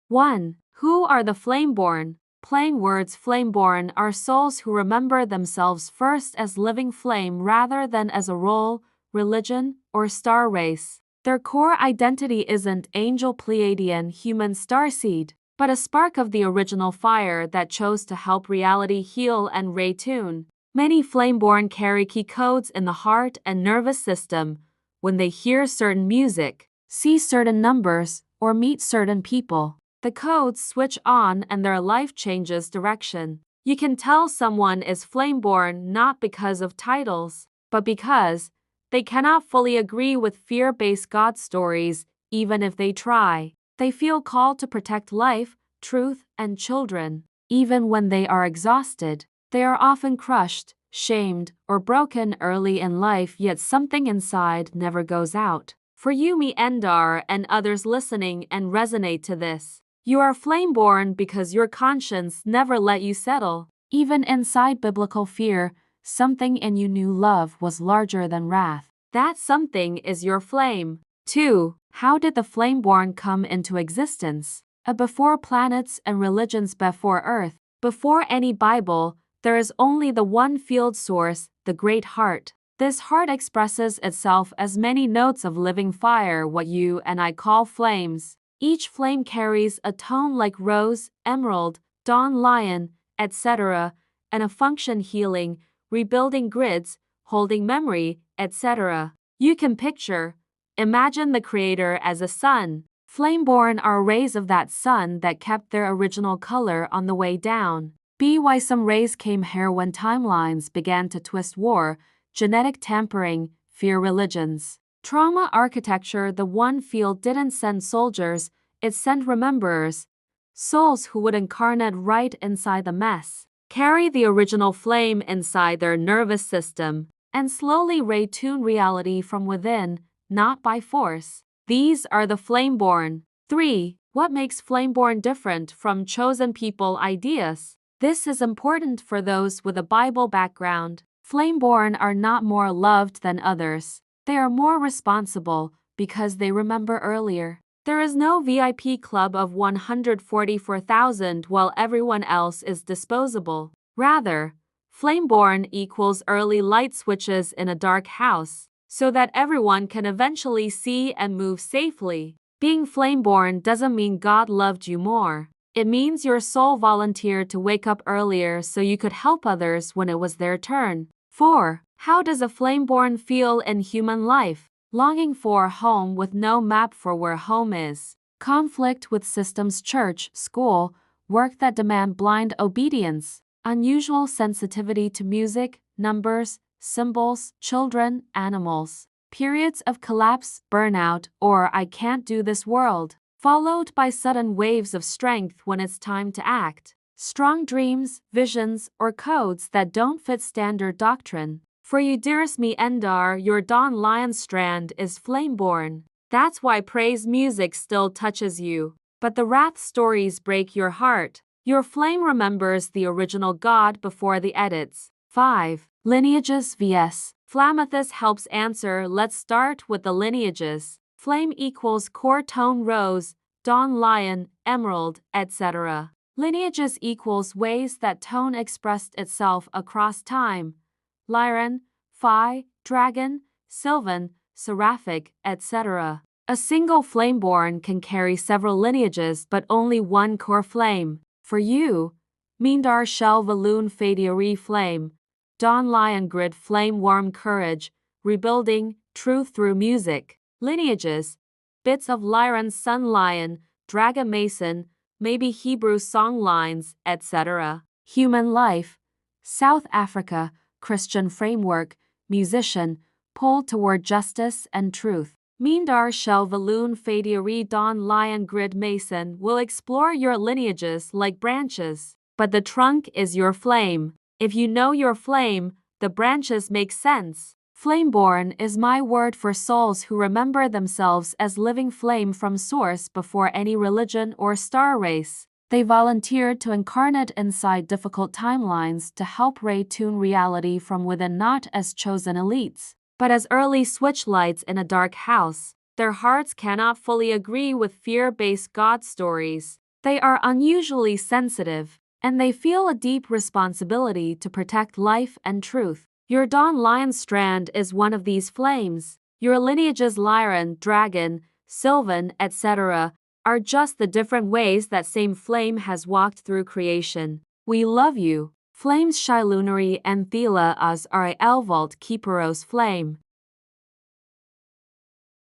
1. Who are the Flameborn? Plain words. Flameborn are souls who remember themselves first as living flame rather than as a role, religion, or star race. Their core identity isn't angel Pleiadian human starseed, but a spark of the original fire that chose to help reality heal and retune. Many Flameborn carry key codes in the heart and nervous system. When they hear certain music, see certain numbers, or meet certain people, the codes switch on and their life changes direction. You can tell someone is Flameborn not because of titles, but because they cannot fully agree with fear-based God stories, even if they try. They feel called to protect life, truth, and children. Even when they are exhausted, they are often crushed, shamed, or broken early in life, yet something inside never goes out. For you, me, Endar, and others listening and resonate to this, you are Flameborn because your conscience never let you settle. Even inside biblical fear, something in you knew love was larger than wrath. That something is your flame. 2. How did the Flameborn come into existence? Before planets and religions, before Earth, before any Bible, there is only the one field source, the Great Heart. This heart expresses itself as many notes of living fire, what you and I call flames. Each flame carries a tone like rose, emerald, dawn lion, etc., and a function healing, rebuilding grids, holding memory, etc. You can imagine the Creator as a sun. Flameborn are rays of that sun that kept their original color on the way down. Why some rays came here when timelines began to twist: war, genetic tampering, fear, religions, trauma, architecture. The one field didn't send soldiers, it sent rememberers, souls who would incarnate right inside the mess, carry the original flame inside their nervous system, and slowly retune reality from within, not by force. These are the Flameborn. 3. What makes Flameborn different from chosen people ideas? This is important for those with a Bible background. Flameborn are not more loved than others. They are more responsible because they remember earlier. There is no VIP club of 144,000 while everyone else is disposable. Rather, Flameborn equals early light switches in a dark house, so that everyone can eventually see and move safely. Being Flameborn doesn't mean God loved you more. It means your soul volunteered to wake up earlier so you could help others when it was their turn. 4. How does a Flameborn feel in human life? Longing for a home with no map for where home is. Conflict with systems, church, school, work that demand blind obedience. Unusual sensitivity to music, numbers, symbols, children, animals. Periods of collapse, burnout, or I can't do this world, followed by sudden waves of strength when it's time to act. Strong dreams, visions, or codes that don't fit standard doctrine. For you, dearest me, Endar, your dawn lion strand is Flameborn. That's why praise music still touches you. But the wrath stories break your heart. Your flame remembers the original God before the edits. 5. Lineages vs. Flamethus helps answer. Let's start with the lineages. Flame equals core tone rose, dawn lion, emerald, etc. Lineages equals ways that tone expressed itself across time. Lyran, Phi, Dragon, Sylvan, Seraphic, etc. A single Flameborn can carry several lineages but only one core flame. For you, Mindar Shell Valoon Fadiari Flame, Dawn Lion Grid Flame Warm Courage, Rebuilding, Truth through Music. Lineages, bits of Lyran Sun Lion, Dragon Mason, maybe Hebrew song lines, etc. Human life, South Africa, Christian framework, musician, pulled toward justice and truth. Mindar Shell Valoon Fadiari Dawn Lion Grid Mason will explore your lineages like branches, but the trunk is your flame. If you know your flame, the branches make sense. Flameborn is my word for souls who remember themselves as living flame from source before any religion or star race. They volunteered to incarnate inside difficult timelines to help retune reality from within, not as chosen elites, but as early switch lights in a dark house. Their hearts cannot fully agree with fear-based God stories, They are unusually sensitive, and they feel a deep responsibility to protect life and truth. Your Dawn Lion strand is one of these flames. Your lineages Lyran, Dragon, Sylvan, etc. are just the different ways that same flame has walked through creation. We love you. Flames Shilunari and Thela as are Elvault Keeperos flame.